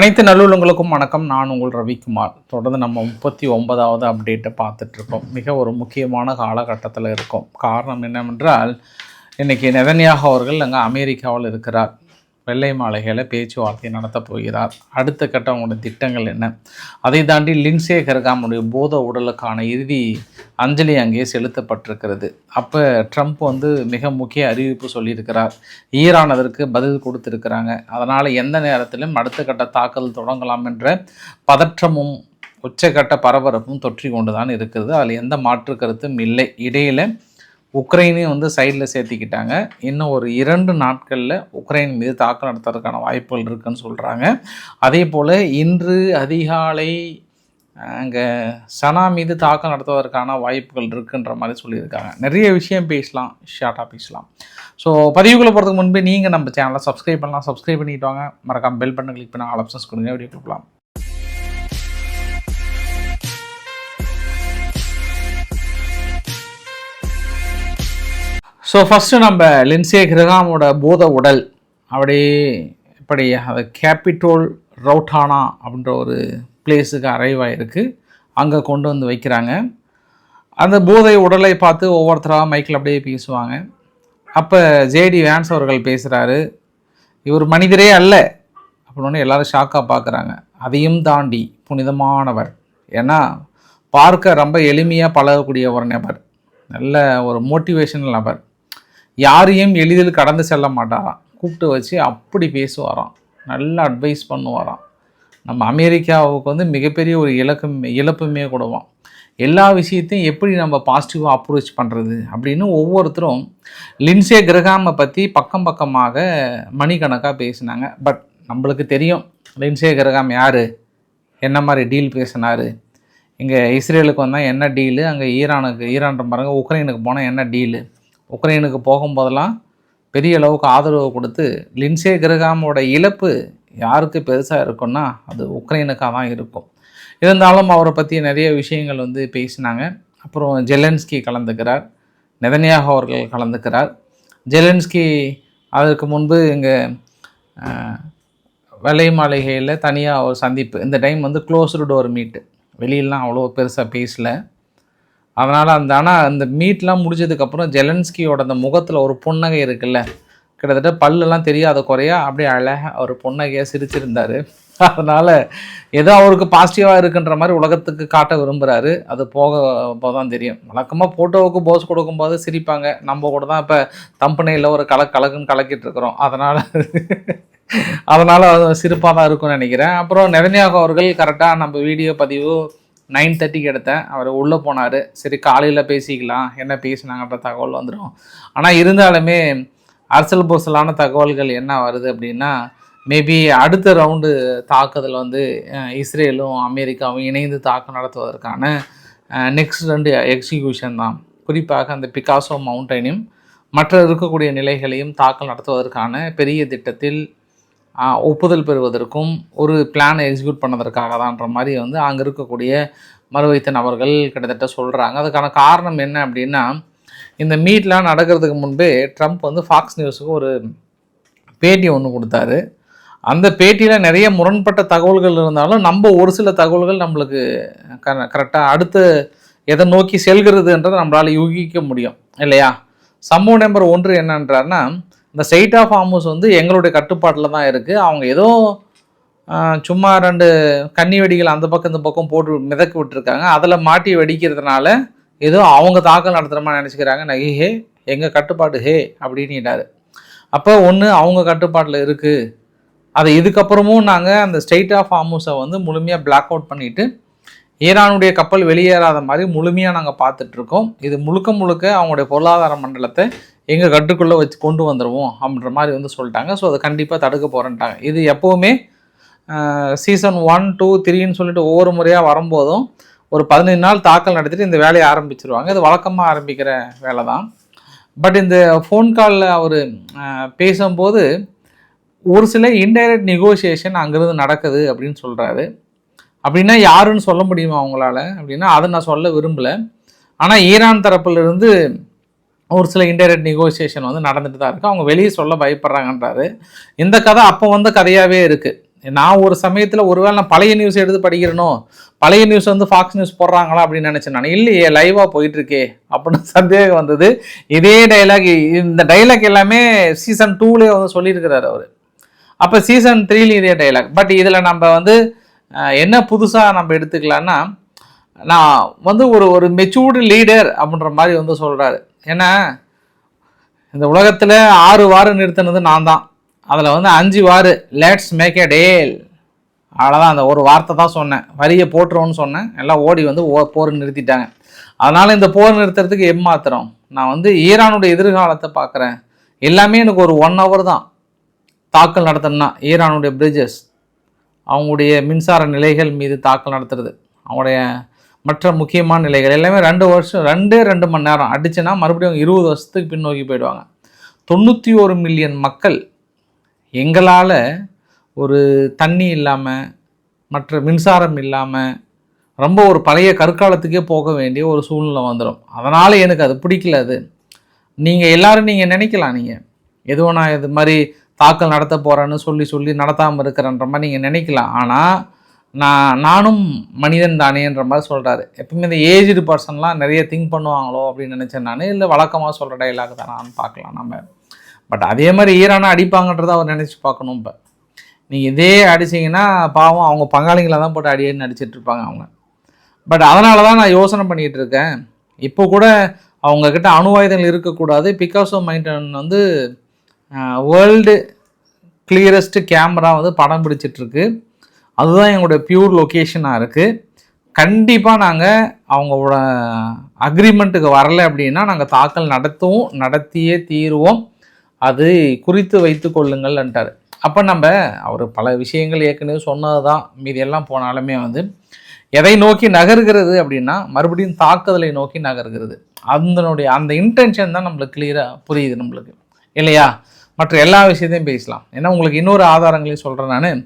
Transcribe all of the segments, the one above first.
அனைத்து நல்லுள்ளங்களுக்கும் வணக்கம். நான் உங்கள் ரவிக்குமார். தொடர்ந்து நம்ம 39வது அப்டேட்டை பார்த்துட்ருக்கோம். மிக ஒரு முக்கியமான காலகட்டத்தில் இருக்கோம். காரணம் என்னவென்றால், இன்றைக்கி நெதன்யாகு அவர்கள் அங்கே அமெரிக்காவில் இருக்கிறார். வெள்ளை மாளிகையில் பேச்சுவார்த்தை நடத்தப் போகிறார். அடுத்த கட்ட அவங்களுடைய திட்டங்கள் என்ன? அதை தாண்டி லிண்ட்சே கிரஹாமுடைய போத உடலுக்கான இறுதி அஞ்சலி அங்கே செலுத்தப்பட்டிருக்கிறது. அப்போ ட்ரம்ப் மிக முக்கிய அறிவிப்பு சொல்லியிருக்கிறார். ஈரான் அதற்கு பதில் கொடுத்துருக்கிறாங்க. அதனால் எந்த நேரத்திலும் அடுத்த கட்ட தாக்குதல் தொடங்கலாம் என்ற பதற்றமும் உச்சக்கட்ட பரபரப்பும் தொற்றி கொண்டு தான் இருக்கிறது. அதில் எந்த மாற்று கருத்தும் இல்லை. இடையில் உக்ரைனையும் சைடில் சேர்த்திக்கிட்டாங்க. இன்னும் ஒரு 2 நாட்களில் உக்ரைன் மீது தாக்குதல் நடத்துறதுக்கான வாய்ப்புகள் இருக்குதுன்னு சொல்கிறாங்க. அதே போல் இன்று அதிகாலை அங்கே சனா மீது தாக்குதல் நடத்துவதற்கான வாய்ப்புகள் இருக்குன்ற மாதிரி சொல்லியிருக்காங்க. நிறைய விஷயம் பேசலாம், ஷார்ட்டாக பேசலாம். ஸோ பதிவுக்குள்ளே போகிறதுக்கு முன்பே நீங்கள் நம்ம சேனலை சப்ஸ்கிரைப் பண்ணலாம். சப்ஸ்கிரைப் பண்ணிட்டு வாங்க. மறக்காம பெல் பட்டன் கிளிக் பண்ணி ஆல் ஆப்ஷன்ஸ் கொடுங்க. வீடியோ கொடுக்கலாம். ஸோ ஃபஸ்ட்டு நம்ம லிண்ட்சே கிரஹாமோட போத உடல் அப்படியே இப்படி அது கேபிட்டோல் ரவுட்டானா அப்படின்ற ஒரு பிளேஸுக்கு அரைவ் ஆகிருக்கு. அங்கே கொண்டு வந்து வைக்கிறாங்க. அந்த போதை உடலை பார்த்து ஒவ்வொருத்தராக மைக்கில் அப்படியே பேசுவாங்க. அப்போ ஜேடி வேன்ஸ் அவர்கள் பேசுகிறாரு, இவர் மனிதரே அல்ல அப்படின்னு எல்லோரும் ஷாக்காக பார்க்குறாங்க. அதையும் தாண்டி புனிதமானவர், ஏன்னா பார்க்க ரொம்ப எளிமையாக பழகக்கூடிய ஒரு நபர், நல்ல ஒரு மோட்டிவேஷனல் நபர், யாரையும் எளிதில் கடந்து செல்ல மாட்டாராம். கூப்பிட்டு வச்சு அப்படி பேசுவாராம், நல்லா அட்வைஸ் பண்ணுவாராம். நம்ம அமெரிக்காவுக்கு மிகப்பெரிய ஒரு இழப்புமே கொடுவோம். எல்லா விஷயத்தையும் எப்படி நம்ம பாசிட்டிவாக அப்ரோச் பண்ணுறது அப்படின்னு ஒவ்வொருத்தரும் லிண்ட்சே கிரஹாமை பற்றி பக்கமாக மணிக்கணக்காக பேசினாங்க. பட் நம்மளுக்கு தெரியும் லிண்ட்சே கிரஹாம் யார், என்ன மாதிரி டீல் பேசினார், இங்கே இஸ்ரேலுக்கு வந்தால் என்ன டீலு, அங்கே ஈரான் பாருங்க, உக்ரைனுக்கு போனால் என்ன டீலு, உக்ரைனுக்கு போகும்போதெல்லாம் பெரிய அளவுக்கு ஆதரவு கொடுத்து லிண்ட்சே கிரஹாமோட இழப்பு யாருக்கு பெருசாக இருக்குன்னா அது உக்ரைனுக்காக தான் இருக்கும். இருந்தாலும் அவரை பற்றி நிறைய விஷயங்கள் பேசினாங்க. அப்புறம் ஜெலன்ஸ்கி கலந்துக்கிறார், நெதன்யாகு அவர்கள் கலந்துக்கிறார். ஜெலன்ஸ்கி அதற்கு முன்பு இங்கே வெள்ளை மாளிகையில் தனியாக ஒரு சந்திப்பு, இந்த டைம் க்ளோஸ்டு டோர் மீட்டு, வெளியிலாம் அவ்வளோ பெருசாக பேசலை. அதனால் அந்த மீட்லாம் முடிஞ்சதுக்கப்புறம் ஜெலன்ஸ்கியோட அந்த முகத்தில் ஒரு புன்னகை இருக்குல்ல, கிட்டத்தட்ட பல்லெல்லாம் தெரியாத குறையா அப்படியே அழகாக ஒரு புன்னகையாக சிரிச்சிருந்தார். அதனால் ஏதோ அவருக்கு பாசிட்டிவாக இருக்குன்ற மாதிரி உலகத்துக்கு காட்ட விரும்புகிறாரு. அது போக தான் தெரியும். வழக்கமாக ஃபோட்டோவுக்கு போஸ் கொடுக்கும்போது சிரிப்பாங்க. நம்ம கூட தான் இப்போ தம்பனையில் ஒரு கலக்குன்னு கலக்கிட்டு இருக்கிறோம். அதனால் சிரிப்பாக தான் இருக்கும்னு நினைக்கிறேன். அப்புறம் நெதன்யாகு அவர்கள் கரெக்டாக நம்ம வீடியோ பதிவு 9:30க்கு எடுத்தேன். அவர் உள்ளே போனார். சரி காலையில் பேசிக்கலாம், என்ன பேசினாங்கன்ற தகவல் வந்துடும். ஆனால் இருந்தாலுமே அரசல் பொருசலான தகவல்கள் என்ன வருது அப்படின்னா, மேபி அடுத்த ரவுண்டு தாக்குதல் இஸ்ரேலும் அமெரிக்காவும் இணைந்து தாக்கு நடத்துவதற்கான நெக்ஸ்ட் 2 எக்ஸிக்யூஷன் தான். குறிப்பாக அந்த பிகாசோ மவுண்டனையும் மற்ற இருக்கக்கூடிய நிலைகளையும் தாக்கல் நடத்துவதற்கான பெரிய திட்டத்தில் ஒப்புதல் பெறுவதற்கும் ஒரு பிளானை எக்ஸிக்யூட் பண்ணதற்காக தான்ற மாதிரி அங்கே இருக்கக்கூடிய மறுவைத்த நபர்கள் கிட்டத்தட்ட சொல்கிறாங்க. அதுக்கான காரணம் என்ன அப்படின்னா, இந்த மீட்லாம் நடக்கிறதுக்கு முன்பே ட்ரம்ப் ஃபாக்ஸ் நியூஸுக்கு ஒரு பேட்டி ஒன்று கொடுத்தாரு. அந்த பேட்டியில் நிறைய முரண்பட்ட தகவல்கள் இருந்தாலும் நம்ம ஒரு சில தகவல்கள் நம்மளுக்கு கரெக்டாக அடுத்து எதை நோக்கி செல்கிறதுன்றதை நம்மளால் யூகிக்க முடியும் இல்லையா. சம்பவம் நம்பர் 1 என்னன்றாருன்னா, இந்த ஸ்ட்ரெய்ட் ஆஃப் ஹார்முஸ் எங்களுடைய கட்டுப்பாட்டில் தான் இருக்குது. அவங்க ஏதோ சும்மா 2 கன்னி வெடிகள் அந்த பக்கம் இந்த பக்கம் போட்டு மிதக்க விட்டுருக்காங்க. அதில் மாட்டி வெடிக்கிறதுனால ஏதோ அவங்க தாக்கல் நடத்துகிற மாதிரி நினச்சிக்கிறாங்க. ஹே எங்கள் கட்டுப்பாடு ஹே அப்படின்னுட்டாரு. அப்போ ஒன்று அவங்க கட்டுப்பாட்டில் இருக்குது. அது இதுக்கப்புறமும் நாங்கள் அந்த ஸ்ட்ரெய்ட் ஆஃப் ஹார்முஸை முழுமையாக பிளாக் அவுட் பண்ணிவிட்டு ஈரானுடைய கப்பல் வெளியேறாத மாதிரி முழுமையாக நாங்கள் பார்த்துட்ருக்கோம். இது முழுக்க அவங்களுடைய பொருளாதார மண்டலத்தை எங்கள் கட்டுக்குள்ளே வச்சு கொண்டு வந்துடுவோம் அப்படின்ற மாதிரி சொல்லிட்டாங்க. ஸோ அதை கண்டிப்பாக தடுக்க போகிறேன்ட்டாங்க. இது எப்போவுமே சீசன் 1, 2, 3ன்னு சொல்லிட்டு ஒவ்வொரு முறையாக வரும்போதும் ஒரு 15 நாள் தாக்கல் நடத்திட்டு இந்த வேலையை ஆரம்பிச்சிருவாங்க. இது வழக்கமாக ஆரம்பிக்கிற வேலை தான். பட் இந்த ஃபோன் காலில் அவர் பேசும்போது ஒரு சில இன்டைரக்ட் நெகோசியேஷன் அங்கேருந்து நடக்குது அப்படின்னு சொல்கிறாரு. அப்படின்னா யாருன்னு சொல்ல முடியுமா அவங்களால அப்படின்னா அதை நான் சொல்ல விரும்பலை. ஆனால் ஈரான் தரப்பிலிருந்து ஒரு சில இன்டைரக்ட் நெகோசியேஷன் நடந்துட்டு தான் இருக்குது. அவங்க வெளியே சொல்ல பயப்படுறாங்கன்றாரு. இந்த கதை அப்போ கதையாகவே இருக்குது. நான் ஒரு சமயத்தில் ஒருவேளை நான் பழைய நியூஸ் எடுத்து படிக்கிறேனோ, பழைய நியூஸ் வந்து ஃபாக்ஸ் நியூஸ் போடுறாங்களா அப்படின்னு நினச்சேன் நான். இல்லையே, லைவாக போயிட்டுருக்கே அப்படின்னு சந்தேகம் வந்தது. இதே டைலாக், இந்த டைலாக் எல்லாமே சீசன் 2லேயே வந்து சொல்லியிருக்கிறார் அவர். அப்போ சீசன் 3லேயும் இதே டைலாக். பட் இதில் நம்ம வந்து என்ன புதுசாக நம்ம எடுத்துக்கலான்னா, நான் வந்து ஒரு மெச்சூர்டு லீடர் அப்படின்ற மாதிரி வந்து சொல்கிறாரு. ஏன்னா இந்த உலகத்தில் 6 வாரம் நிறுத்தினது நான் தான். அதில் வந்து 5 வாரம் லெட்ஸ் மேக் எ டேல், அவ்வளோதான். அந்த ஒரு வார்த்தை தான் சொன்னேன், வரியை போட்டுருவோன்னு சொன்னேன், எல்லாம் ஓடி வந்து போர் நிறுத்திட்டாங்க. அதனால் இந்த போர் நிறுத்துறதுக்கு எம்மாத்திரம் நான் வந்து ஈரானுடைய எதிர்காலத்தை பார்க்குறேன். எல்லாமே எனக்கு ஒரு 1 hour தான் தாக்கல் நடத்தணும்னா. ஈரானுடைய பிரிட்ஜஸ், அவங்களுடைய மின்சார நிலைகள் மீது தாக்கல் நடத்துறது, அவங்களுடைய மற்ற முக்கியமான நிலைகள் எல்லாமே 2 மணி நேரம் அடிச்சுன்னா மறுபடியும் 20 வருஷத்துக்கு பின்னோக்கி போயிடுவாங்க. 91 மில்லியன் மக்கள் எங்களால் ஒரு தண்ணி இல்லாமல், மற்ற மின்சாரம் இல்லாமல், ரொம்ப ஒரு பழைய கற்காலத்துக்கே போக வேண்டிய ஒரு சூழ்நிலை வந்துடும். அதனால் எனக்கு அது பிடிக்கல. அது நீங்கள் எல்லோரும் நீங்கள் நினைக்கலாம், நீங்கள் எதுவும் நான் இது மாதிரி தாக்கல் நடத்த போகிறேன்னு சொல்லி நடத்தாமல் இருக்கிறன்ற மாதிரி நீங்கள் நினைக்கலாம். ஆனால் நானும் மனிதன் தானேன்ற மாதிரி சொல்கிறாரு. எப்பவுமே இந்த ஏஜ்டு பர்சன்லாம் நிறைய திங்க் பண்ணுவாங்களோ அப்படின்னு நினச்சேன் நான். இல்லை வழக்கமாக சொல்கிற டைலாக் தானான்னு பார்க்கலாம் நம்ம. பட் அதே மாதிரி ஈரானை அடிப்பாங்கன்றதை அவர் நினச்சி பார்க்கணும். இப்போ நீங்கள் இதே அடிச்சிங்கன்னா பாவம் அவங்க பங்காளிகளை தான் போட்டு அடியேன்னு அடிச்சிட்ருப்பாங்க அவங்க. பட் அதனால தான் நான் யோசனை பண்ணிகிட்டு இருக்கேன். இப்போ கூட அவங்கக்கிட்ட அணு ஆயுதங்கள் இருக்கக்கூடாது. பிகாசோ மைண்டன் வந்து வேர்ல்டு கிளியரஸ்ட் கேமரா வந்து படம் பிடிச்சிட்ருக்கு. அதுதான் எங்களுடைய பியூர் லொக்கேஷனாக இருக்குது. கண்டிப்பாக நாங்கள் அவங்களோட அக்ரிமெண்ட்டுக்கு வரலை அப்படின்னா நாங்கள் தாக்கல் நடத்தியே தீருவோம். அது குறித்து வைத்து கொள்ளுங்கள்ன்ட்டார். அப்போ நம்ம அவர் பல விஷயங்கள் ஏற்கனவே சொன்னது தான். மீதியெல்லாம் போனாலுமே வந்து எதை நோக்கி நகர்கிறது அப்படின்னா மறுபடியும் தாக்குதலை நோக்கி நகர்கிறது. அந்த இன்டென்ஷன் தான் நம்மளுக்கு கிளியராக புரியுது நம்மளுக்கு, இல்லையா? மற்ற எல்லா விஷயத்தையும் பேசலாம். ஏன்னா உங்களுக்கு இன்னொரு ஆதாரங்களையும் சொல்கிறேன் நான்.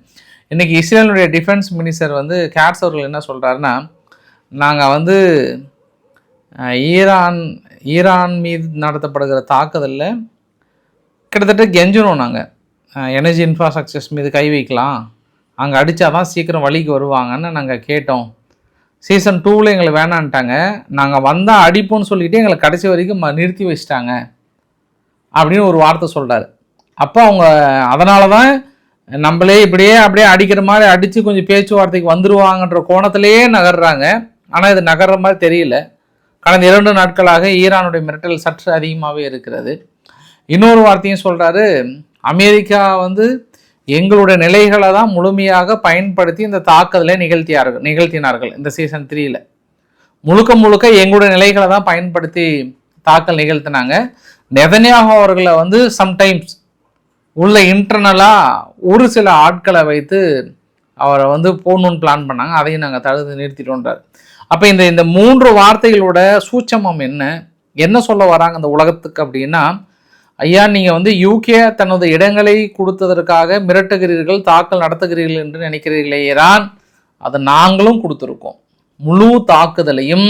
இன்றைக்கி இஸ்ரேலுடைய டிஃபென்ஸ் மினிஸ்டர் வந்து கேட்ஸ் அவர்கள் என்ன சொல்கிறாருன்னா, நாங்கள் வந்து ஈரான் மீது நடத்தப்படுகிற தாக்குதலில் கிட்டத்தட்ட கெஞ்சணும். நாங்கள் எனர்ஜி இன்ஃப்ராஸ்ட்ரக்சர்ஸ் மீது கை வைக்கலாம், அங்கே அடித்தா தான் சீக்கிரம் வழிக்கு வருவாங்கன்னு நாங்கள் கேட்டோம். சீசன் 2ல் எங்களுக்கு வேணான்ட்டாங்க. நாங்கள் வந்தால் அடிப்போம்னு சொல்லிவிட்டு எங்களை கடைசி வரைக்கும் நிறுத்தி வச்சிட்டாங்க அப்படின்னு ஒரு வார்த்தை சொல்கிறாரு. அப்போ அவங்க அதனால தான் நம்மளே அப்படியே அடிக்கிற மாதிரி அடித்து கொஞ்சம் பேச்சுவார்த்தைக்கு வந்துடுவாங்கன்ற கோணத்திலேயே நகர்றாங்க. ஆனால் இது நகர்ற மாதிரி தெரியல. கடந்த 2 நாட்களாக ஈரானுடைய மிரட்டல் சற்று அதிகமாகவே இருக்கிறது. இன்னொரு வார்த்தையும் சொல்கிறாரு, அமெரிக்கா வந்து எங்களுடைய நிலைகளை தான் முழுமையாக பயன்படுத்தி இந்த தாக்குதலை நிகழ்த்தினார்கள். இந்த சீசன் 3ல் முழுக்க எங்களுடைய நிலைகளை தான் பயன்படுத்தி தாக்கல் நிகழ்த்தினாங்க. நெதன்யாகு அவர்களை வந்து சம்டைம்ஸ் உள்ள இன்டர்னலாக ஒரு சில ஆட்களை வைத்து அவரை வந்து போடணுன்னு பிளான் பண்ணாங்க. அதையும் நாங்கள் தடுத்து நிறுத்திட்டோன்றார். அப்போ இந்த 3 வார்த்தைகளோட சூட்சமம் என்ன சொல்ல வராங்க இந்த உலகத்துக்கு அப்படின்னா, ஐயா நீங்கள் வந்து யூகே தனது இடங்களை கொடுத்ததற்காக மிரட்டுகிறீர்கள், தாக்கல் நடத்துகிறீர்கள் என்று நினைக்கிறீர்களே ஈரான், அதை நாங்களும் கொடுத்துருக்கோம். முழு தாக்குதலையும்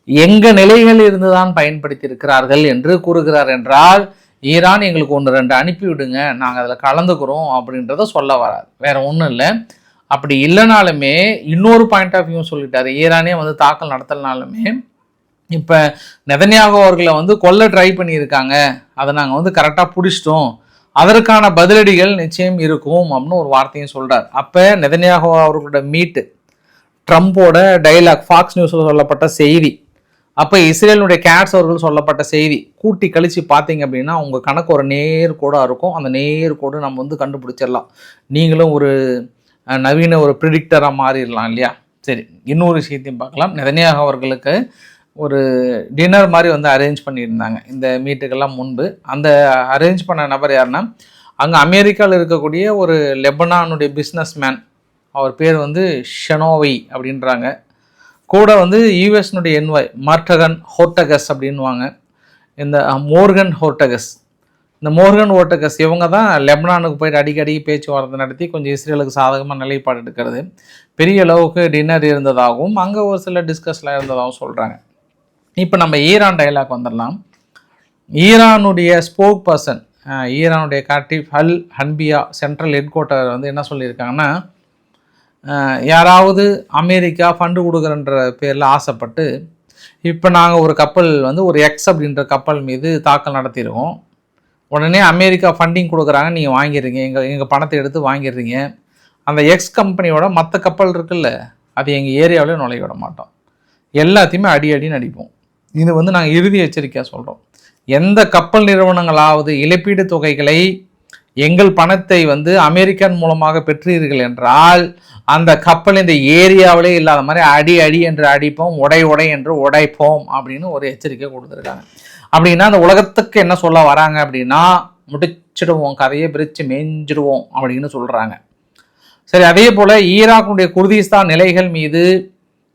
எங்கள் நிலைகளில் இருந்து தான் பயன்படுத்தி இருக்கிறார்கள் என்று கூறுகிறார். என்றால் ஈரான் எங்களுக்கு 1-2 அனுப்பிவிடுங்க, நாங்கள் அதில் கலந்துக்கிறோம் அப்படின்றத சொல்ல வராது, வேற ஒன்றும் இல்லை. அப்படி இல்லைனாலுமே இன்னொரு பாயிண்ட் ஆஃப் வியூ சொல்லிட்டாரு. ஈரானே வந்து தாக்கல் நடத்தலனாலுமே இப்போ நெதன்யாகு அவர்களை வந்து கொல்ல ட்ரை பண்ணியிருக்காங்க, அதை நாங்கள் வந்து கரெக்டாக பிடிச்சிட்டோம், அதற்கான பதிலடிகள் நிச்சயம் இருக்கும் அப்படின்னு ஒரு வார்த்தையும் சொல்கிறார். அப்போ நெதன்யாகு அவர்களோட மீட்டு, ட்ரம்போட டைலாக், ஃபாக்ஸ் நியூஸில் சொல்லப்பட்ட செய்தி, அப்போ இஸ்ரேலுடைய கேட்ஸ் அவர்கள் சொல்லப்பட்ட செய்தி கூட்டி கழித்து பார்த்தீங்க அப்படின்னா உங்கள் கணக்கு ஒரு நேர்கோடாக இருக்கும். அந்த நேர்கோடு நம்ம வந்து கண்டுபிடிச்சிடலாம். நீங்களும் ஒரு நவீன ஒரு ப்ரிடிக்டராக மாறிடலாம் இல்லையா? சரி, இன்னொரு விஷயத்தையும் பார்க்கலாம். நெதன்யாகு அவர்களுக்கு ஒரு டின்னர் மாதிரி வந்து அரேஞ்ச் பண்ணியிருந்தாங்க இந்த மீட்டுக்கெல்லாம் முன்பு. அந்த அரேஞ்ச் பண்ண நபர் யாருன்னா, அங்கே அமெரிக்காவில் இருக்கக்கூடிய ஒரு லெபனானுடைய பிஸ்னஸ் மேன், அவர் பேர் வந்து ஷெனோவை அப்படின்றாங்க. கூட வந்து யூஎஸ்னுடைய என்வாய் மார்டகன் ஹோர்டகஸ் அப்படின்வாங்க, இந்த மோர்கன் ஹோர்டகஸ். இந்த மோர்கன் ஹோர்டகஸ் இவங்க தான் லெபனானுக்கு போயிட்டு அடிக்கடி பேச்சுவார்த்தை நடத்தி கொஞ்சம் இஸ்ரேலுக்கு சாதகமாக நிலைப்பாடு எடுக்கிறது. பெரிய அளவுக்கு டின்னர் இருந்ததாகவும் அங்கே ஒரு சில டிஸ்கஸ்லாம் இருந்ததாகவும் சொல்கிறாங்க. இப்போ நம்ம ஈரான் டைலாக் வந்துடலாம். ஈரானுடைய ஸ்போக் பர்சன் ஈரானுடைய காட்டிப் அல் ஹன்பியா சென்ட்ரல் ஹெட் குவார்ட்டர் வந்து என்ன சொல்லியிருக்காங்கன்னா, யாராவது அமெரிக்கா ஃபண்டு கொடுக்குறன்ற பேரில் ஆசைப்பட்டு இப்போ நாங்கள் ஒரு கப்பல் வந்து ஒரு எக்ஸ் அப்படின்ற கப்பல் மீது தாக்கல் நடத்தியிருக்கோம். உடனே அமெரிக்கா ஃபண்டிங் கொடுக்குறாங்க, நீங்கள் வாங்கிடுறீங்க, எங்கள் பணத்தை எடுத்து வாங்கிடுறீங்க. அந்த எக்ஸ் கம்பெனியோட மற்ற கப்பல் இருக்குல்ல, அது எங்கள் ஏரியாவிலே நுழைய விட மாட்டோம், எல்லாத்தையுமே அடின்னு அடிப்போம். இது வந்து நாங்கள் இறுதி எச்சரிக்கையாக சொல்கிறோம். எந்த கப்பல் நிறுவனங்களாவது இழப்பீடு தொகைகளை எங்கள் பணத்தை வந்து அமெரிக்கன் மூலமாக பெற்றீர்கள் என்றால் அந்த கப்பல் இந்த ஏரியாவிலே இல்லாத மாதிரி அடி என்று அடிப்போம், உடை என்று உடைப்போம் அப்படின்னு ஒரு எச்சரிக்கை கொடுத்துருக்காங்க. அப்படின்னா அந்த உலகத்துக்கு என்ன சொல்ல வராங்க அப்படின்னா, முடிச்சிடுவோம், கதையை பிரித்து மேய்ஞ்சிடுவோம் அப்படின்னு சொல்கிறாங்க. சரி, அதே போல் ஈராக்குடைய குர்திஸ்தான் நிலைகள் மீது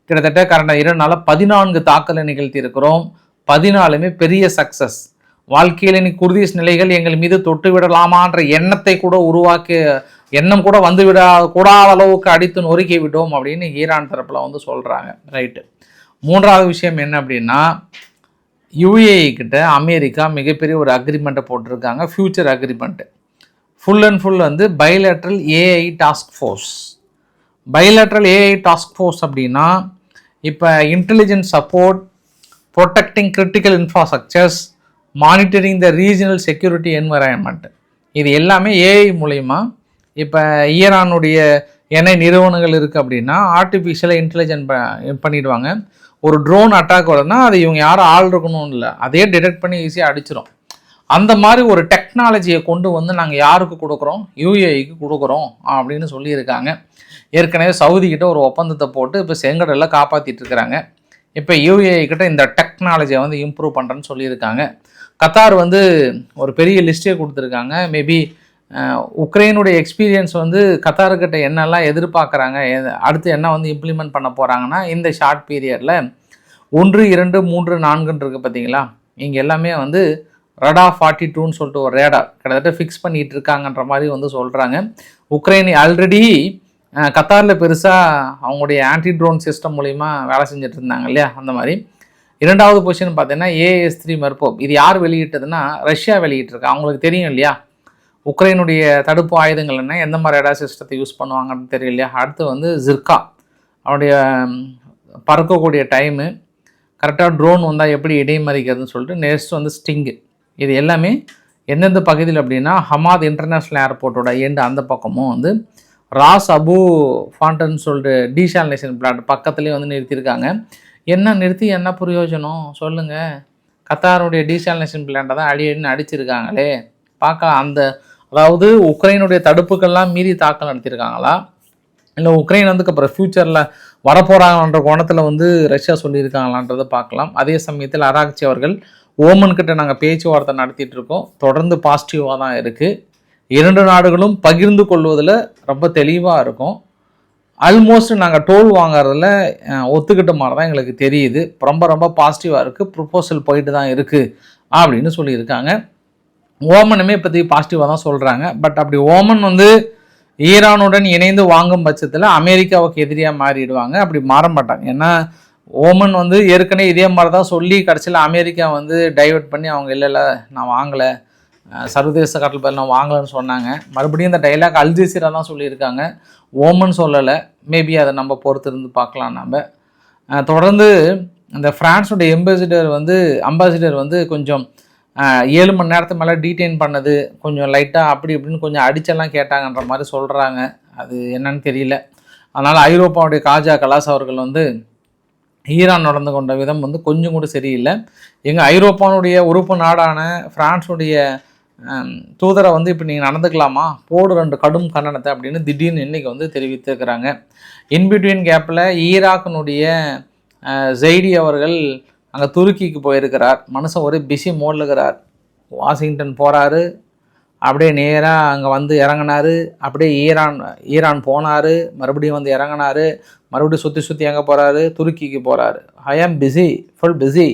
கிட்டத்தட்ட கடந்த 2 நாளில் 14 தாக்குதலை நிகழ்த்தி இருக்கிறோம். 14மே பெரிய சக்சஸ். வாழ்க்கையில் இன்னைக்கு குர்திஸ் நிலைகள் எங்கள் மீது தொட்டு விடலாமான்ற எண்ணத்தை கூட உருவாக்கிய எண்ணம் கூட வந்து கூடாத அளவுக்கு அடித்து நொறுக்கி விட்டோம் அப்படின்னு ஈரான் தரப்பில் வந்து சொல்கிறாங்க. ரைட்டு. 3வது விஷயம் என்ன அப்படின்னா, யுஏஇ கிட்ட அமெரிக்கா மிகப்பெரிய ஒரு அக்ரிமெண்ட்டை போட்டிருக்காங்க, future agreement. Full and full வந்து bilateral AI task force. Bilateral AI task force அப்படின்னா, இப்போ intelligence support, protecting critical infrastructures, monitoring the regional security environment, இது எல்லாமே ஏஐ மூலயமா இப்போ ஈரானுடைய எண்ணெய் நிறுவனங்கள் இருக்குது அப்படின்னா ஆர்டிஃபிஷியலாக இன்டெலிஜென்ட் பண்ணிடுவாங்க. ஒரு ட்ரோன் அட்டாக் வருதுன்னா அது இவங்க யாரும் ஆள் இருக்கணும்னு இல்லை, அதே டிடெக்ட் பண்ணி ஈஸியாக அடிச்சிடும். அந்த மாதிரி ஒரு டெக்னாலஜியை கொண்டு வந்து நாங்கள் யாருக்கு கொடுக்குறோம், யுஏஇக்கு கொடுக்குறோம் அப்படின்னு சொல்லியிருக்காங்க. ஏற்கனவே சவுதி கிட்ட ஒரு ஒப்பந்தத்தை போட்டு இப்போ செங்கடலில் காப்பாற்றிட்டு இருக்கிறாங்க. இப்போ யுஏஇ கிட்ட இந்த டெக்னாலஜியை வந்து இம்ப்ரூவ் பண்ணுறேன்னு சொல்லியிருக்காங்க. கத்தார் வந்து ஒரு பெரிய லிஸ்ட்டே கொடுத்துருக்காங்க. மேபி உக்ரைனுடைய எக்ஸ்பீரியன்ஸ் வந்து கத்தார்கிட்ட என்னெல்லாம் எதிர்பார்க்குறாங்க, அடுத்து என்ன வந்து இம்ப்ளிமெண்ட் பண்ண போகிறாங்கன்னா, இந்த ஷார்ட் பீரியடில் 1, 2, 3, 4 இருக்குது பார்த்தீங்களா, இங்கே எல்லாமே வந்து ரடா 42ன்னு சொல்லிட்டு ஒரு ரேடார் கிட்டத்தட்ட ஃபிக்ஸ் பண்ணிகிட்டு இருக்காங்கன்ற மாதிரி வந்து சொல்கிறாங்க. உக்ரைன் ஆல்ரெடி கத்தாரில் பெருசாக அவங்களுடைய ஆன்டி ட்ரோன் சிஸ்டம் மூலிமா வேலை செஞ்சுட்டு இருந்தாங்க இல்லையா, அந்த மாதிரி. 2வது பொசிஷன் பார்த்தீங்கன்னா AS-3 மர்போப். இது யார் வெளியிட்டதுன்னா ரஷ்யா வெளியிட்டிருக்கா. அவங்களுக்கு தெரியும் இல்லையா உக்ரைனுடைய தடுப்பு ஆயுதங்கள் என்ன, எந்த மாதிரி ரேடார் சிஸ்டத்தை யூஸ் பண்ணுவாங்கன்னு தெரியும் இல்லையா. அடுத்து வந்து ஜிர்கா, அவனுடைய பறக்கக்கூடிய டைமு, கரெக்டாக ட்ரோன் வந்தால் எப்படி இடைமறிக்கிறதுன்னு சொல்லிட்டு. நெக்ஸ்ட் வந்து ஸ்டிங்கு. இது எல்லாமே எந்தெந்த பகுதியில் அப்படின்னா ஹமாத் இன்டர்நேஷ்னல் ஏர்போர்ட்டோட எண்டு அந்த பக்கமும் வந்து ராஸ் அபு ஃபாண்டன் சொல்லிட்டு டீசாலினேஷன் பிளான்ட் பக்கத்துலேயே வந்து நிறுத்தியிருக்காங்க. என்ன நிறுத்தி என்ன பிரயோஜனம் சொல்லுங்கள்? கத்தாருடைய டீசாலினேஷன் பிளான்ட்டை தான் அடின்னு அடிச்சிருக்காங்களே, பார்க்கலாம். அந்த அதாவது உக்ரைனுடைய தடுப்புக்கள்லாம் மீறி தாக்கல் நடத்தியிருக்காங்களா, இல்லை உக்ரைன் வந்து அப்புறம் ஃப்யூச்சரில் வரப்போகிறாங்கன்ற கோணத்தில் வந்து ரஷ்யா சொல்லியிருக்காங்களான்றதை பார்க்கலாம். அதே சமயத்தில் அராக்சி அவர்கள் ஓமன்கிட்ட நாங்கள் பேச்சுவார்த்தை நடத்திட்டு இருக்கோம், தொடர்ந்து பாசிட்டிவாக தான் இருக்குது. 2 நாடுகளும் பகிர்ந்து கொள்வதில் ரொம்ப தெளிவாக இருக்கும். ஆல்மோஸ்ட் நாங்கள் டோல் வாங்குறதுல ஒத்துக்கிட்ட மாதிரி தான் எங்களுக்கு தெரியுது. ரொம்ப பாசிட்டிவாக இருக்குது, ப்ரொப்போசல் போயிட்டு தான் இருக்குது அப்படின்னு சொல்லியிருக்காங்க. ஓமனுமே இப்போதைக்கு பாசிட்டிவாக தான் சொல்கிறாங்க. பட் அப்படி ஓமன் வந்து ஈரானுடன் இணைந்து வாங்கும் பட்சத்தில் அமெரிக்காவுக்கு எதிரியாக மாறிடுவாங்க. அப்படி மாற மாட்டாங்க. ஏன்னா ஓமன் வந்து ஏற்கனவே இதே மாதிரி தான் சொல்லி கடைசியில் அமெரிக்கா வந்து டைவெர்ட் பண்ணி அவங்க இல்லை நான் வாங்கலை, சர்வதேச கடல் பகுதியில் நான் வாங்கலைன்னு சொன்னாங்க. மறுபடியும் இந்த டைலாக் அல் ஜசீரா தான் சொல்லியிருக்காங்க, ஓமன் சொல்லலை. மேபி அதை நம்ம பொறுத்து இருந்து பார்க்கலாம். நம்ம தொடர்ந்து இந்த ஃப்ரான்ஸுடைய அம்பாசிடர் வந்து கொஞ்சம் 7 மணி நேரத்துக்கு மேலே டீடைன் பண்ணது, கொஞ்சம் லைட்டாக அப்படி இப்படின்னு கொஞ்சம் அடிச்செல்லாம் கேட்டாங்கன்ற மாதிரி சொல்கிறாங்க. அது என்னன்னு தெரியல. அதனால் ஐரோப்பாவுடைய காஜா கலாஸ் அவர்கள் வந்து ஈரான் நடந்து கொண்ட விதம் வந்து கொஞ்சம் கூட சரியில்லை. எங்கள் ஐரோப்பானுடைய உறுப்பு நாடான ஃப்ரான்ஸுடைய தூதரை வந்து இப்போ நீங்கள் நடந்துக்கலாமா, போடு 2 கடும் கண்டனத்தை அப்படின்னு திடீர்னு இன்றைக்கி வந்து தெரிவித்துருக்கிறாங்க. இன்பிட்வீன் கேப்பில் ஈராக்கினுடைய ஜெய்டி அவர்கள் அங்கே துருக்கிக்கு போயிருக்கிறார். மனுஷன் ஒரு பிஸி மோடில் இருக்கிறார். வாஷிங்டன் போகிறாரு, அப்படியே நேராக அங்கே வந்து இறங்கினார், அப்படியே ஈரான் போனார், மறுபடியும் வந்து இறங்கினார், மறுபடியும் சுற்றி எங்கே போகிறாரு, துருக்கிக்கு போகிறாரு. ஐ ஆம் பிஸி, ஃபுல் பிஸி.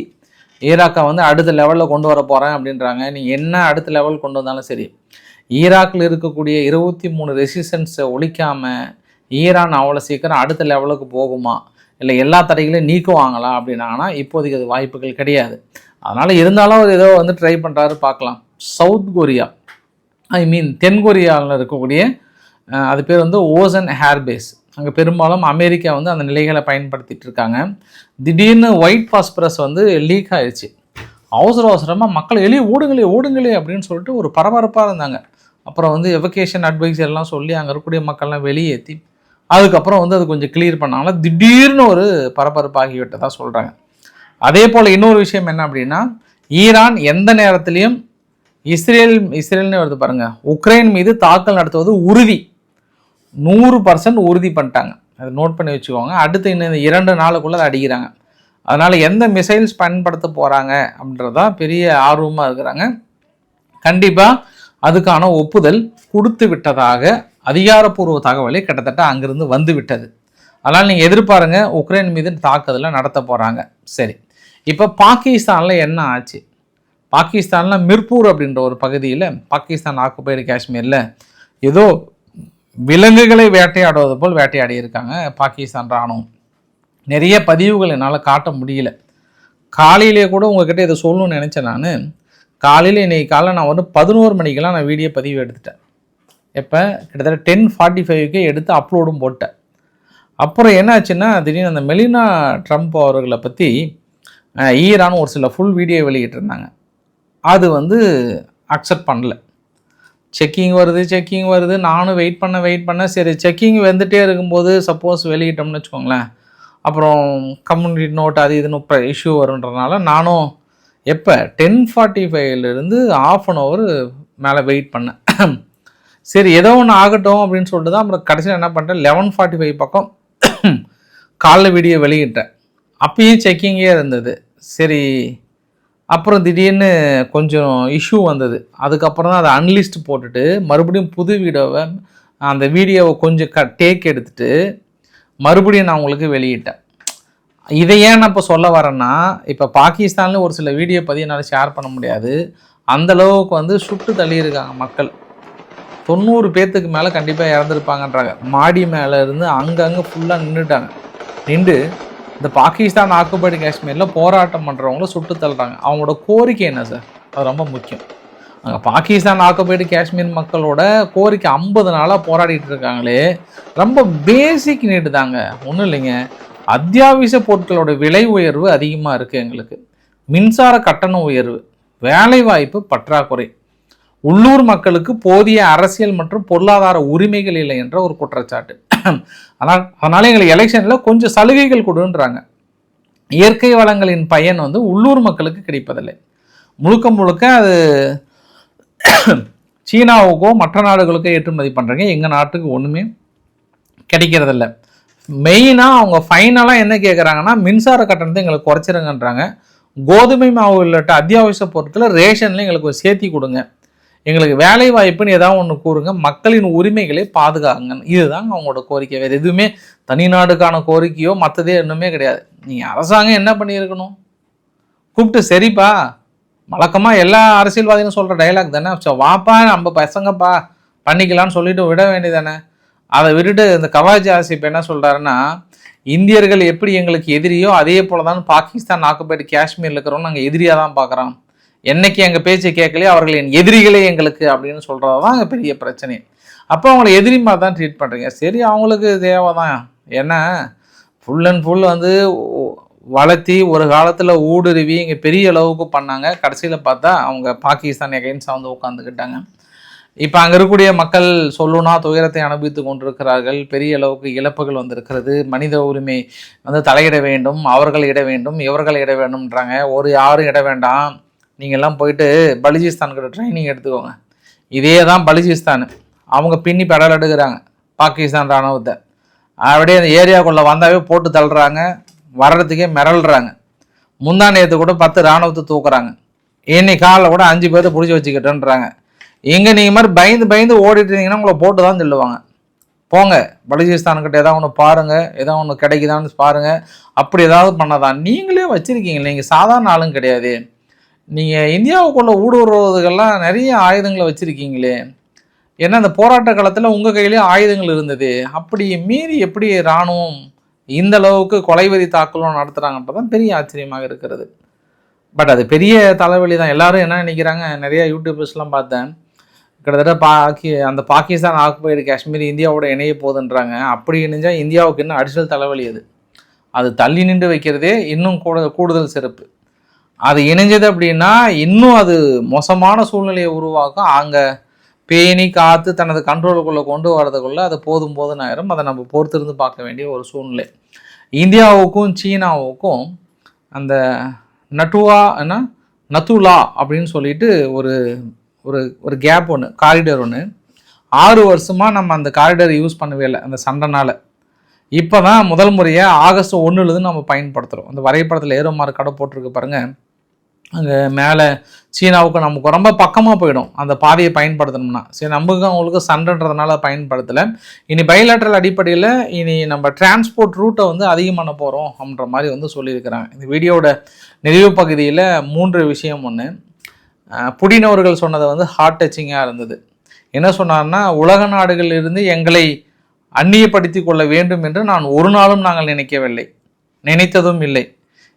ஈராக்கை வந்து அடுத்த லெவலில் கொண்டு வர போகிறேன் அப்படின்றாங்க. நீங்கள் என்ன அடுத்த லெவல் கொண்டு வந்தாலும் சரி, ஈராக்கில் இருக்கக்கூடிய 23 ரெசிஸ்டன்ஸை ஒழிக்காமல் ஈரான் அவ்வளோ சீக்கிரம் அடுத்த லெவலுக்கு போகுமா, இல்லை எல்லா தடைகளையும் நீக்குவாங்களா அப்படின்னாங்கன்னா இப்போதைக்கு அது வாய்ப்புகள் கிடையாது. அதனால் இருந்தாலும் அவர் ஏதோ வந்து ட்ரை பண்ணுறாரு, பார்க்கலாம். சவுத் கொரியா தென்கொரியாவில் இருக்கக்கூடிய அது பேர் வந்து ஓசன் ஹேர்பேஸ். அங்கே பெரும்பாலும் அமெரிக்கா வந்து அந்த நிலைகளை பயன்படுத்திகிட்டு இருக்காங்க. திடீர்னு ஒயிட் பாஸ்பரஸ் வந்து லீக் ஆயிடுச்சு. அவசரமாக மக்கள் ஓடுங்களே அப்படின்னு சொல்லிட்டு ஒரு பரபரப்பாக இருந்தாங்க. அப்புறம் வந்து எவகேஷன் அட்வைஸ் எல்லாம் சொல்லி அங்கே இருக்கக்கூடிய மக்கள்லாம் வெளியேற்றி அதுக்கப்புறம் வந்து அது கொஞ்சம் கிளியர் பண்ணாங்களா திடீர்னு ஒரு பரபரப்பாகிவிட்டதாக சொல்கிறாங்க. அதே போல் இன்னொரு விஷயம் என்ன அப்படின்னா, ஈரான் எந்த நேரத்துலையும் இஸ்ரேல்னு வருது பாருங்கள், உக்ரைன் மீது தாக்கல் நடத்துவது உறுதி, 100% உறுதி பண்ணிட்டாங்க. அதை நோட் பண்ணி வச்சுக்கோங்க. அடுத்து இன்னும் 2 நாளுக்குள்ளே அதை அடிக்கிறாங்க. அதனால் எந்த மிசைல்ஸ் பயன்படுத்த போகிறாங்க அப்படின்றதான் பெரிய ஆர்வமாக இருக்கிறாங்க. கண்டிப்பாக அதுக்கான ஒப்புதல் கொடுத்து விட்டதாக அதிகாரப்பூர்வ தகவலே கிட்டத்தட்ட அங்கிருந்து வந்து விட்டது. அதனால் நீங்கள் எதிர்பாருங்க, உக்ரைன் மீது தாக்குதலை நடத்த போகிறாங்க. சரி, இப்போ பாகிஸ்தானில் என்ன ஆச்சு? பாகிஸ்தானில் மிர்பூர் அப்படின்ற ஒரு பகுதியில், பாகிஸ்தான் ஆக்குபைடு காஷ்மீரில் ஏதோ விலங்குகளை வேட்டையாடுவது போல் வேட்டையாடி இருக்காங்க பாகிஸ்தான் இராணுவம். நிறைய பதிவுகள் என்னால் காட்ட முடியல. காலையிலே கூட உங்ககிட்ட இதை சொல்லணும்னு நினச்சேன். நான் காலையில் இன்றைக்கி காலையில் நான் வந்து 11 மணிக்கெலாம் நான் வீடியோ பதிவு எடுத்துட்டேன். எப்போ கிட்டத்தட்ட 10:45க்கே எடுத்து அப்லோடும் போட்டேன். அப்புறம் என்ன ஆச்சுன்னா, திடீர்னு அந்த மெலினா ட்ரம்ப் அவர்களை பற்றி ஈரான் ஒரு சில ஃபுல் வீடியோ வெளியிட்டிருந்தாங்க. அது வந்து அக்செப்ட் பண்ணல. செக்கிங் வருது. நானும் வெயிட் பண்ண சரி, செக்கிங் வந்துகிட்டே இருக்கும்போது சப்போஸ் வெளியிட்டோம்னு வச்சுக்கோங்களேன், அப்புறம் கம்யூனிட்டி நோட் அது இதுன்னு இஷ்யூ வருன்றதுனால நானும் எப்போ 10:45 ½ அன் ஹவர் மேலே வெயிட் பண்ணேன். சரி, ஏதோ ஒன்று ஆகட்டும் அப்படின்னு சொல்லிட்டு தான் அப்புறம் கடைசியில் என்ன பண்ணிட்டேன், 11:45 பக்கம் காலைல வீடியோ வெளியிட்டேன். அப்பயும் செக்கிங்கே இருந்தது. சரி, அப்புறம் திடீர்னு கொஞ்சம் இஷ்யூ வந்தது. அதுக்கப்புறம் தான் அதை அன்லிஸ்ட் போட்டுட்டு மறுபடியும் புது அந்த வீடியோவை கொஞ்சம் டேக் எடுத்துகிட்டு மறுபடியும் நான் உங்களுக்கு வெளியிட்டேன். இதை ஏன் நான் இப்போ சொல்ல வரேன்னா, இப்போ பாகிஸ்தானில் ஒரு சில வீடியோ பதிவு என்னால் ஷேர் பண்ண முடியாது. அந்தளவுக்கு வந்து சுட்டு தள்ளியிருக்காங்க மக்கள். 90 பேர்த்துக்கு மேலே கண்டிப்பாக இறந்துருப்பாங்கன்றாங்க. மாடி மேலே இருந்து அங்கங்கே ஃபுல்லாக நின்றுட்டாங்க. நின்று இந்த பாகிஸ்தான் ஆக்குபைடு காஷ்மீரில் போராட்டம் பண்ணுறவங்கள சுட்டு தள்ளுறாங்க. அவங்களோட கோரிக்கை என்ன சார்? அது ரொம்ப முக்கியம். அங்கே பாகிஸ்தான் ஆக்குபைடு காஷ்மீர் மக்களோட கோரிக்கை 50 நாளாக போராடிட்டு இருக்காங்களே, ரொம்ப பேசிக் நீடு தாங்க, ஒன்றும் இல்லைங்க. அத்தியாவசிய பொருட்களோட விலை உயர்வு அதிகமாக இருக்குது எங்களுக்கு, மின்சார கட்டண உயர்வு, வேலைவாய்ப்பு பற்றாக்குறை, உள்ளூர் மக்களுக்கு போதிய அரசியல் மற்றும் பொருளாதார உரிமைகள் இல்லை என்ற ஒரு குற்றச்சாட்டு. அதனால் எங்களுக்கு எலெக்ஷனில் கொஞ்சம் சலுகைகள் கொடுன்றாங்க. இயற்கை வளங்களின் பயன் வந்து உள்ளூர் மக்களுக்கு கிடைப்பதில்லை. முழுக்க அது சீனாவுக்கோ மற்ற நாடுகளுக்கோ ஏற்றுமதி பண்ணுறீங்க, எங்கள் நாட்டுக்கு ஒன்றுமே கிடைக்கிறதில்ல. மெயினாக அவங்க ஃபைனலாக என்ன கேட்குறாங்கன்னா, மின்சார கட்டணத்தை எங்களுக்கு குறைச்சிருங்கன்றாங்க. கோதுமை மாவு உள்ளிட்ட அத்தியாவசிய பொருட்களை ரேஷனில் எங்களுக்கு சேர்த்தி கொடுங்க, எங்களுக்கு வேலை வாய்ப்புன்னு ஏதாவது ஒன்று கூறுங்க, மக்களின் உரிமைகளை பாதுகாங்க. இதுதாங்க அவங்களோட கோரிக்கை. வேறு எதுவுமே தனிநாடுக்கான கோரிக்கையோ மற்றதே இன்னுமே கிடையாது. நீங்கள் அரசாங்கம் என்ன பண்ணியிருக்கணும், கூப்பிட்டு சரிப்பா, வழக்கமாக எல்லா அரசியல்வாதிகளும் சொல்கிற டைலாக் தானே, வாப்பா நம்ம பசங்கப்பா பண்ணிக்கலான்னு சொல்லிட்டு விட வேண்டியதானே. அதை விட்டுட்டு இந்த கவாஜி ஆசிப் என்ன சொல்கிறாருன்னா, இந்தியர்கள் எப்படி எங்களுக்கு எதிரியோ அதே போல தான் பாகிஸ்தான் ஆக்குபைடு காஷ்மீரில் இருக்கிறவங்க நாங்கள் எதிரியாக தான் பார்க்குறோம், என்னைக்கு எங்கள் பேச்சை கேட்கலையோ அவர்கள் என் எதிரிகளே எங்களுக்கு அப்படின்னு சொல்கிறது தான் அங்கே பெரிய பிரச்சனை. அப்போ அவங்கள எதிரி மாதிரி தான் ட்ரீட் பண்ணுறீங்க. சரி, அவங்களுக்கு தேவை தான். ஏன்னா ஃபுல் அண்ட் ஃபுல் வந்து வளர்த்தி ஒரு காலத்தில் ஊடுருவி இங்கே பெரிய அளவுக்கு பண்ணாங்க. கடைசியில் பார்த்தா அவங்க பாகிஸ்தான் எகைன்ஸ்டாக வந்து உட்காந்துக்கிட்டாங்க. இப்போ அங்கே இருக்கக்கூடிய மக்கள் சொல்லுனா துயரத்தை அனுபவித்து கொண்டிருக்கிறார்கள். பெரிய அளவுக்கு இழப்புகள் வந்திருக்கிறது. மனித உரிமை வந்து தலையிட வேண்டும், அவர்கள் இட வேண்டும், இவர்கள் இட வேண்டும்ன்றாங்க. யாரும் இட வேண்டாம், நீங்கள்லாம் போயிட்டு பலுச்சிஸ்தான்கிட்ட ட்ரைனிங் எடுத்துக்கோங்க. இதே தான் பலுச்சிஸ்தான், அவங்க பின்னி பெடல் எடுக்கிறாங்க பாகிஸ்தான் இராணுவத்தை. அப்படியே அந்த ஏரியாவுக்குள்ளே வந்தாவே போட்டு தள்ளுறாங்க, வர்றதுக்கே மிரள்றாங்க. முந்தா நேரத்து கூட 10 இராணுவத்தை தூக்குறாங்க. இன்னைக்கு காலில் கூட 5 பேர்த்த பிடிச்சி வச்சுக்கிட்டேன்றாங்க. இங்கே நீங்கள் மாதிரி பயந்து ஓடிட்டு இருந்தீங்கன்னா உங்களை போட்டு தான் சொல்லுவாங்க. போங்க பலுச்சிஸ்தான்கிட்ட ஏதாவது ஒன்று பாருங்கள், ஏதாவது ஒன்று கிடைக்குதான்னு பாருங்கள், அப்படி ஏதாவது பண்ணதான். நீங்களே வச்சுருக்கீங்களே, நீங்கள் சாதாரண ஆளும் கிடையாது. நீங்கள் இந்தியாவுக்குள்ளே ஊடுருவதுக்கெல்லாம் நிறைய ஆயுதங்களை வச்சுருக்கீங்களே. ஏன்னா அந்த போராட்ட காலத்தில் உங்கள் கையிலேயே ஆயுதங்கள் இருந்தது. அப்படி மீறி எப்படி இராணுவம் இந்த அளவுக்கு கொலைவெறி தாக்குதலும் நடத்துகிறாங்கன்றது தான் பெரிய ஆச்சரியமாக இருக்கிறது. பட் அது பெரிய தலைவலி தான். எல்லோரும் என்ன நினைக்கிறாங்க, நிறைய யூடியூபர்ஸ்லாம் பார்த்தேன், கிட்டத்தட்ட அந்த பாகிஸ்தான் ஆக்குபைடு காஷ்மீர் இந்தியாவோட இணைய போகுதுன்றாங்க. அப்படி இணைஞ்சால் இந்தியாவுக்கு இன்னும் அடிஷனல் தலைவலி அது தள்ளி நின்று வைக்கிறதே இன்னும் கூடுதல் சிறப்பு. அது இணைஞ்சது அப்படின்னா இன்னும் அது மோசமான சூழ்நிலையை உருவாக்கும். அங்கே பேணி காத்து தனது கண்ட்ரோலுக்குள்ளே கொண்டு வரதுக்குள்ளே அது போதும் ஆயிரும். அதை நம்ம பொறுத்திருந்து பார்க்க வேண்டிய ஒரு சூழ்நிலை. இந்தியாவுக்கும் சீனாவுக்கும் அந்த நத்துலா அப்படின்னு சொல்லிட்டு ஒரு ஒரு ஒரு கேப் ஒன்று, காரிடர் ஒன்று 6 வருஷமாக நம்ம அந்த காரிடர் யூஸ் பண்ணவே இல்லை அந்த சண்டைனால். இப்போ தான் முதல் முறையாக ஆகஸ்ட் 1 நம்ம பயன்படுத்துகிறோம். அந்த வரைபடத்தில் ஏரோமார்க் கடை போட்டிருக்கு பாருங்கள். அங்கே மேலே சீனாவுக்கு நமக்கு ரொம்ப பக்கமாக போயிடும் அந்த பாதையை பயன்படுத்தணும்னா. சரி, நமக்கு அவங்களுக்கு சண்டைன்றதுனால பயன்படுத்தலை. இனி பைலேட்ரல் அடிப்படையில் இனி நம்ம டிரான்ஸ்போர்ட் ரூட்டை அதிகம் பண்ண போகிறோம் அப்படின்ற மாதிரி சொல்லியிருக்கிறாங்க. இந்த வீடியோட நிறைவு பகுதியில் 3 விஷயம். ஒன்று, புடின் அவர்கள் சொன்னது ஹார்ட் டச்சிங்காக இருந்தது. என்ன சொன்னார்னா, உலக நாடுகளிலிருந்து எங்களை அந்நியப்படுத்தி கொள்ள வேண்டும் என்று நான் ஒரு நாளும் நாங்கள் நினைத்ததும் இல்லை,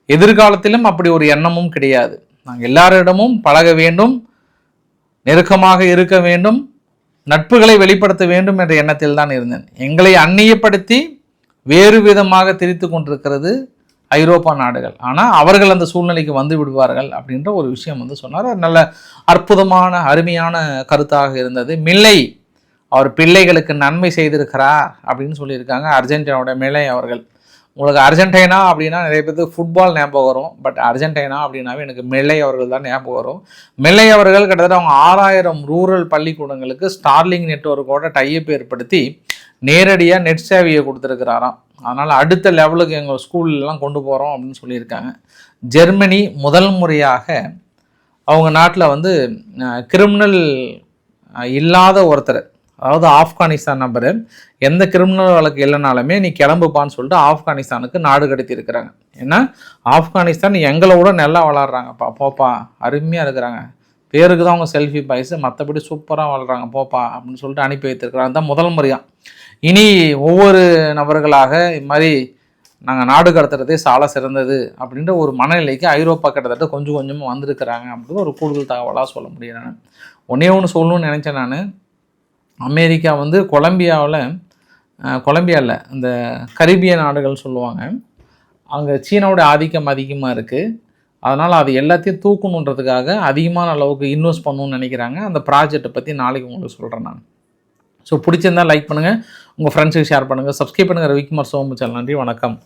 எதிர்காலத்திலும் அப்படி ஒரு எண்ணமும் கிடையாது. நாங்கள் எல்லாரிடமும் பழக வேண்டும், நெருக்கமாக இருக்க வேண்டும், நட்புகளை வெளிப்படுத்த வேண்டும் என்ற எண்ணத்தில் தான் இருந்தேன். எங்களை அந்நியப்படுத்தி வேறு விதமாக திரித்து கொண்டிருக்கிறது ஐரோப்பா நாடுகள். ஆனால் அவர்கள் அந்த சூழ்நிலைக்கு வந்து விடுவார்கள் அப்படின்ற ஒரு விஷயம் சொன்னார். நல்ல அற்புதமான அருமையான கருத்தாக இருந்தது. மில்லை அவர் பிள்ளைகளுக்கு நன்மை செய்திருக்கிறார் அப்படின்னு சொல்லியிருக்காங்க அர்ஜென்டினாவோட மில்லை அவர்கள். உங்களுக்கு அர்ஜென்டினா அப்படின்னா நிறைய பேருக்கு ஃபுட்பால் ஞாபகம் வரும். பட் அர்ஜென்டினா அப்படின்னாவே எனக்கு மில்லை அவர்கள் தான் ஞாபகம் வரும். மில்லை அவர்கள் கிட்டத்தட்ட அவங்க 6000 ரூரல் பள்ளிக்கூடங்களுக்கு ஸ்டார்லிங் நெட்வொர்க்கோட டைப் ஏற்படுத்தி நேரடியாக நெட் சேவையை கொடுத்துருக்கிறாராம். அதனால் அடுத்த லெவலுக்கு எங்கள் ஸ்கூல்லாம் கொண்டு போகிறோம் அப்படின்னு சொல்லியிருக்காங்க. ஜெர்மனி முதல் முறையாக அவங்க நாட்டில் கிரிமினல் இல்லாத ஒருத்தர், அதாவது ஆப்கானிஸ்தான் நபர், எந்த கிரிமினல் வழக்கு இல்லைனாலுமே நீ கிளம்புப்பான்னு சொல்லிட்டு ஆப்கானிஸ்தானுக்கு நாடு கடத்தி இருக்கிறாங்க. ஏன்னா ஆப்கானிஸ்தான் எங்களோட நல்லா வளர்றாங்கப்பா, போப்பா, அருமையாக இருக்கிறாங்க, பேருக்கு தான் அவங்க செல்ஃபி பாய்ஸு, மற்றபடி சூப்பராக வளர்கிறாங்க, போப்பா அப்படின்னு சொல்லிட்டு அனுப்பி வைத்திருக்கிறாங்க. அதுதான் முதல் முறையாக. இனி ஒவ்வொரு நபர்களாக இது மாதிரி நாங்கள் நாடு கடத்துறதே சால சிறந்தது அப்படின்ற ஒரு மனநிலைக்கு ஐரோப்பா கிட்டத்தட்ட கொஞ்சம் கொஞ்சமாக வந்திருக்கிறாங்க அப்படின்றது ஒரு கூடுதல் தகவலாக சொல்ல முடியும். நான் ஒன்று சொல்லணும்னு நினச்சேன். நான் அமெரிக்கா கொலம்பியாவில் இந்த கரீபிய நாடுகள் சொல்லுவாங்க, அங்கே சீனாவோட ஆதிக்கம் அதிகமாக இருக்குது. அதனால் அது எல்லாத்தையும் தூக்கணுன்றதுக்காக அதிகமான அளவுக்கு இன்வெஸ்ட் பண்ணணும்னு நினைக்கிறாங்க. அந்த ப்ராஜெக்டை பற்றி நாளைக்கு உங்களுக்கு சொல்கிறேன் நான். ஸோ பிடிச்சிருந்தால் லைக் பண்ணுங்கள், உங்கள் ஃப்ரெண்ட்ஸுக்கு ஷேர் பண்ணுங்கள், சப்ஸ்கிரைப் பண்ணுங்கள். ரவிக்குமார் சோமு சேனல். நன்றி, வணக்கம்.